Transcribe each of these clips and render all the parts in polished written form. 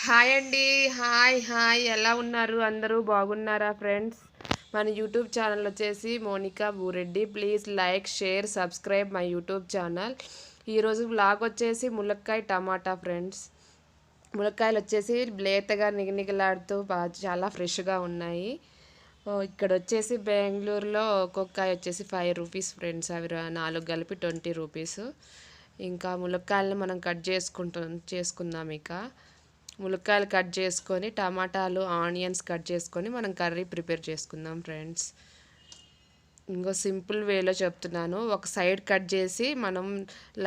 Hi అండి. Hi ఎలా ఉన్నారు? అందరూ బాగున్నారా ఫ్రెండ్స్? మన యూట్యూబ్ ఛానల్ వచ్చేసి Monika Booreddy. Please like, share, subscribe my YouTube channel. ఈరోజు వ్లాగ్ వచ్చేసి ములక్కాయ టమాటా ఫ్రెండ్స్. ములక్కాయలు వచ్చేసి లేతగా నిగనిగలాడుతూ చాలా ఫ్రెష్గా ఉన్నాయి. ఇక్కడ వచ్చేసి బెంగళూరులో ఒక్కొక్కాయ వచ్చేసి 5 రూపీస్ ఫ్రెండ్స్. అవి 4 కలిపి 20 రూపీస్. ఇంకా ములక్కాయలను మనం చేసుకుందాం. ఇక ములక్కాయలు కట్ చేసుకొని టమాటాలు ఆనియన్స్ కట్ చేసుకొని మనం కర్రీ ప్రిపేర్ చేసుకుందాం ఫ్రెండ్స్. ఇంకో సింపుల్ వేలో చెప్తున్నాను. ఒక సైడ్ కట్ చేసి మనం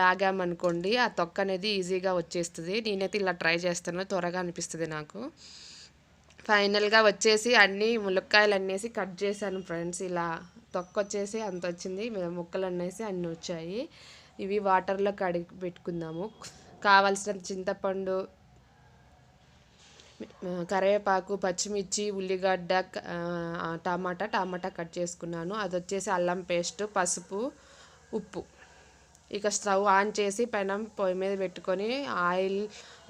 లాగామనుకోండి ఆ తొక్క అనేది ఈజీగా వచ్చేస్తుంది. నేనైతే ఇలా ట్రై చేస్తాను, త్వరగా అనిపిస్తుంది నాకు. ఫైనల్గా వచ్చేసి అన్నీ ములక్కాయలు అనేసి కట్ చేశాను ఫ్రెండ్స్. ఇలా తొక్క వచ్చేసి అంత వచ్చింది, ముక్కలు అనేసి అన్నీ వచ్చాయి. ఇవి వాటర్లో కడిగి పెట్టుకుందాము. కావాల్సిన చింతపండు, కరివేపాకు, పచ్చిమిర్చి, ఉల్లిగడ్డ, టమాటా కట్ చేసుకున్నాను. అది వచ్చేసి అల్లం పేస్ట్, పసుపు, ఉప్పు. ఇక స్టవ్ ఆన్ చేసి పొయ్యి మీద పెట్టుకొని ఆయిల్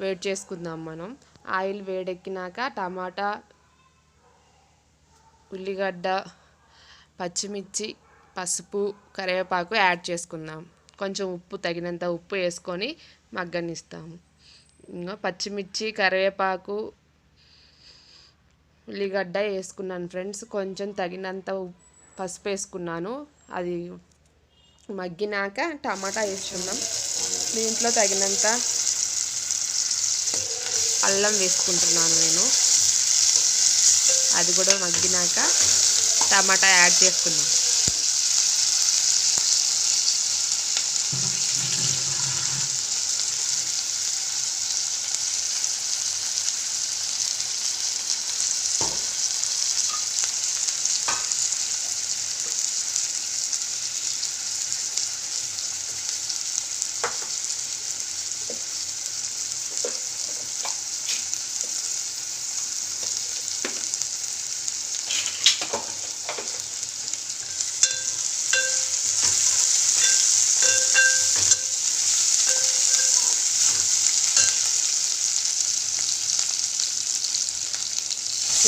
వేడి చేసుకుందాం మనం. ఆయిల్ వేడెక్కినాక టమాటా, ఉల్లిగడ్డ, పచ్చిమిర్చి, పసుపు, కరివేపాకు యాడ్ చేసుకుందాం. కొంచెం ఉప్పు, తగినంత ఉప్పు వేసుకొని మగ్గనిస్తాము. ఇంకా పచ్చిమిర్చి, కరివేపాకు, ఉల్లిగడ్డ వేసుకున్నాను ఫ్రెండ్స్. కొంచెం తగినంత పసుపు వేసుకున్నాను. అది మగ్గినాక టమాటా వేసుకున్నాం. దీంట్లో తగినంత అల్లం వేసుకుంటున్నాను నేను. అది కూడా మగ్గినాక టమాటా యాడ్ చేసుకున్నాం.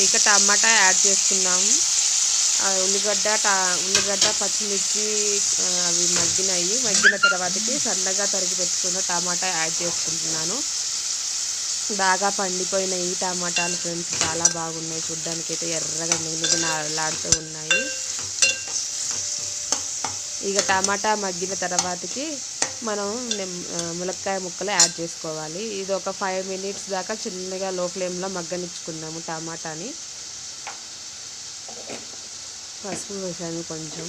ఇక టమాటా యాడ్ చేసుకున్నాము. ఉల్లిగడ్డ, పచ్చిమిర్చి అవి మగ్గిన తర్వాతకి సన్నగా తరిగి పెట్టుకున్న టమాటా యాడ్ చేసుకుంటున్నాను. బాగా పండిపోయిన ఈ టమాటాలు ఫ్రెండ్స్ చాలా బాగున్నాయి. చూడ్డానికి అయితే ఎర్రగా నిగనిగలాడుతూ ఉన్నాయి. ఇక టమాటా మగ్గిన తర్వాతకి మనం ములక్కాయ ముక్కలు యాడ్ చేసుకోవాలి. ఇది ఒక 5 మినిట్స్ దాకా చిన్నగా లో ఫ్లేమ్లో మగ్గనిచ్చుకుందాము టమాటాని. పసుపు వేసాను కొంచెం.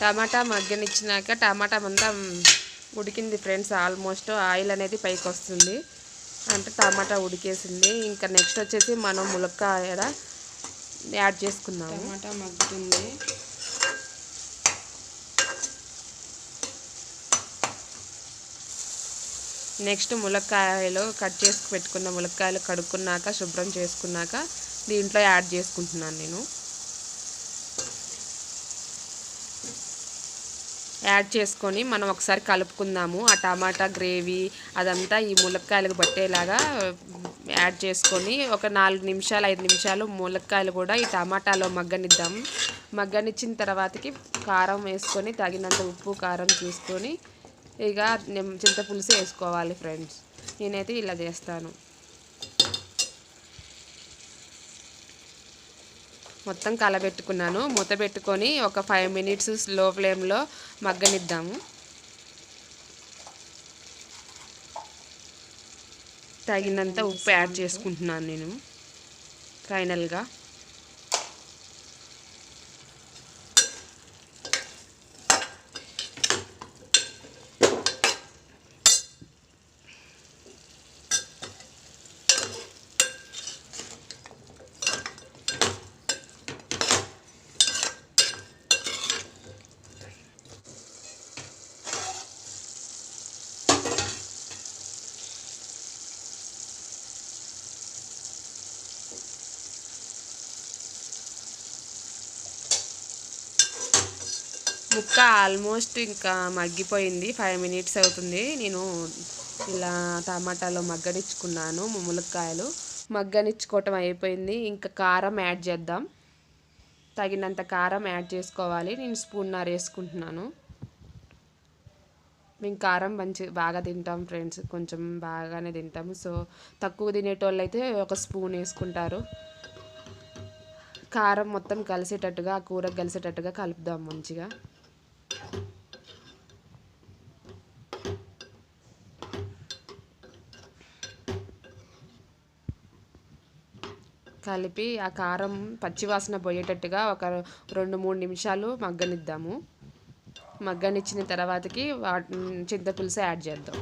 టమాటా మగ్గనిచ్చినాక టమాటా అంతా ఉడికింది ఫ్రెండ్స్. ఆల్మోస్ట్ ఆయిల్ అనేది పైకి వస్తుంది అంటే టమాటా ఉడికేసింది. ఇంకా నెక్స్ట్ వచ్చేసి మనం ములక్కాయ యాడ్ చేసుకుందాం. టమాటా మగ్గుతుంది. నెక్స్ట్ ములక్కాయలు కట్ చేసి పెట్టుకున్న ములక్కాయలు కడుక్కున్నాక శుభ్రం చేసుకున్నాక దీంట్లో యాడ్ చేసుకుంటున్నాను నేను. యాడ్ చేసుకొని మనం ఒకసారి కలుపుకుందాము. ఆ టమాటా గ్రేవీ అదంతా ఈ ములక్కాయలకు పట్టేలాగా యాడ్ చేసుకొని ఒక 4 నిమిషాలు 5 నిమిషాలు ములక్కాయలు కూడా ఈ టమాటాలో మగ్గనిద్దాం. మగ్గనిచ్చిన తర్వాతకి కారం వేసుకొని తగినంత ఉప్పు కారం చూసుకొని ఇక చింతపులుసు వేసుకోవాలి ఫ్రెండ్స్. నేనైతే ఇలా చేస్తాను. మొత్తం కలబెట్టుకున్నాను. మూత పెట్టుకొని ఒక 5 మినిట్స్ స్లో ఫ్లేమ్లో మగ్గనిద్దాము. తగినంత ఉప్పు యాడ్ చేసుకుంటున్నాను నేను ఫైనల్గా. ముక్క ఆల్మోస్ట్ ఇంకా మగ్గిపోయింది, 5 మినిట్స్ అవుతుంది. నేను ఇలా టమాటాలో మగ్గనిచ్చుకున్నాను ములక్కాయలు. మగ్గనిచ్చుకోవటం అయిపోయింది. ఇంకా కారం యాడ్ చేద్దాం. తగినంత కారం యాడ్ చేసుకోవాలి. నేను స్పూన్నర వేసుకుంటున్నాను. మేము కారం బాగా తింటాం ఫ్రెండ్స్, కొంచెం బాగానే తింటాము. సో తక్కువ తినేటోళ్ళు అయితే ఒక స్పూన్ వేసుకుంటారు. కారం మొత్తం కలిసేటట్టుగా, కూరకు కలిసేటట్టుగా కలుపుదాం మంచిగా. కలిపి ఆ కారం పచ్చివాసన పోయేటట్టుగా ఒక 2-3 నిమిషాలు మగ్గనిద్దాము. మగ్గనిచ్చిన తర్వాతకి చింతపులుసు యాడ్ చేద్దాం.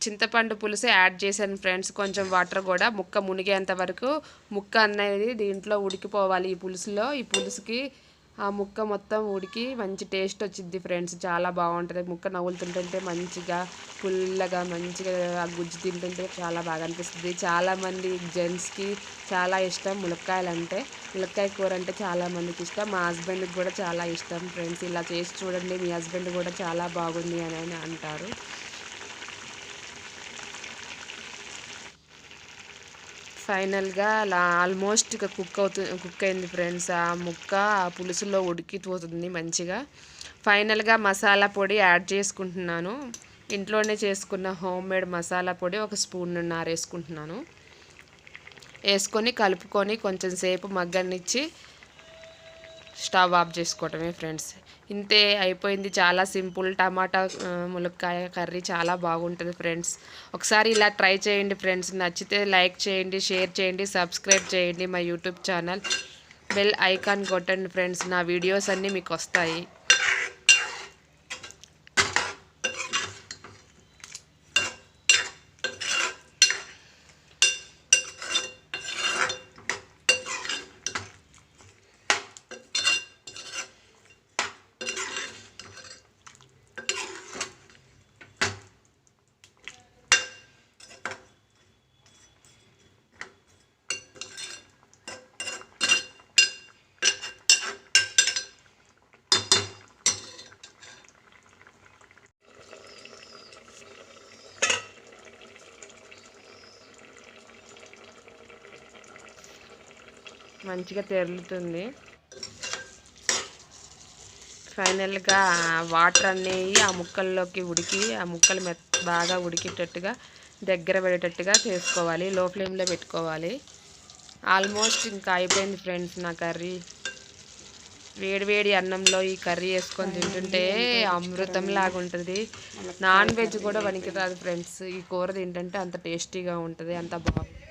చింతపండు పులుసు యాడ్ చేశాను ఫ్రెండ్స్. కొంచెం వాటర్ కూడా ముక్క మునిగేంత వరకు ముక్క అనేది దీంట్లో ఉడికిపోవాలి. ఈ పులుసులో, ఈ పులుసుకి ఆ ముక్క మొత్తం ఉడికి మంచి టేస్ట్ వచ్చింది ఫ్రెండ్స్. చాలా బాగుంటుంది. ముక్క నవ్వులుతుంటుంటే మంచిగా పుల్లగా మంచిగా ఆ గుజ్జు తింటుంటే చాలా బాగా అనిపిస్తుంది. చాలామంది జెంట్స్కి చాలా ఇష్టం ములక్కాయలు అంటే. ములక్కాయ కూర అంటే చాలామందికి ఇష్టం. మా హస్బెండ్కి కూడా చాలా ఇష్టం ఫ్రెండ్స్. ఇలా చేసి చూడండి, మీ హస్బెండ్ కూడా చాలా బాగుంది అని అంటారు. ఫైనల్గా అలా ఆల్మోస్ట్ ఇక కుక్ అయింది ఫ్రెండ్స్. ఆ ముక్క ఆ పులుసులో ఉడికిపోతుంది మంచిగా. ఫైనల్గా మసాలా పొడి యాడ్ చేసుకుంటున్నాను. ఇంట్లోనే చేసుకున్న హోమ్మేడ్ మసాలా పొడి ఒక స్పూన్నర వేసుకుంటున్నాను. వేసుకొని కలుపుకొని కొంచెం సేపు మగ్గనిచ్చి స్టవ్ ఆఫ్ చేసుకోవటమే ఫ్రెండ్స్. ఇంతే, అయిపోయింది. చాలా సింపుల్ టమాటా ములక్కాయ కర్రీ చాలా బాగుంటుంది ఫ్రెండ్స్. ఒకసారి ఇలా ట్రై చేయండి ఫ్రెండ్స్. నచ్చితే లైక్ చేయండి, షేర్ చేయండి, సబ్స్క్రైబ్ చేయండి మా యూట్యూబ్ ఛానల్. బెల్ ఐకాన్ కొట్టండి ఫ్రెండ్స్, నా వీడియోస్ అన్నీ మీకు వస్తాయి. మంచిగా తెరులుతుంది. ఫైనల్గా వాటర్ అనేవి ఆ ముక్కల్లోకి ఉడికి, ఆ ముక్కలు బాగా ఉడికేటట్టుగా దగ్గర పడేటట్టుగా చేసుకోవాలి. లో ఫ్లేమ్లో పెట్టుకోవాలి. ఆల్మోస్ట్ ఇంకా అయిపోయింది ఫ్రెండ్స్ నా కర్రీ. వేడివేడి అన్నంలో ఈ కర్రీ వేసుకొని తింటుంటే అమృతం లాగా ఉంటుంది. నాన్ వెజ్ కూడా పనికిరాదు ఫ్రెండ్స్. ఈ కూర తింటుంటే అంత టేస్టీగా ఉంటుంది, అంత బాగుంటుంది.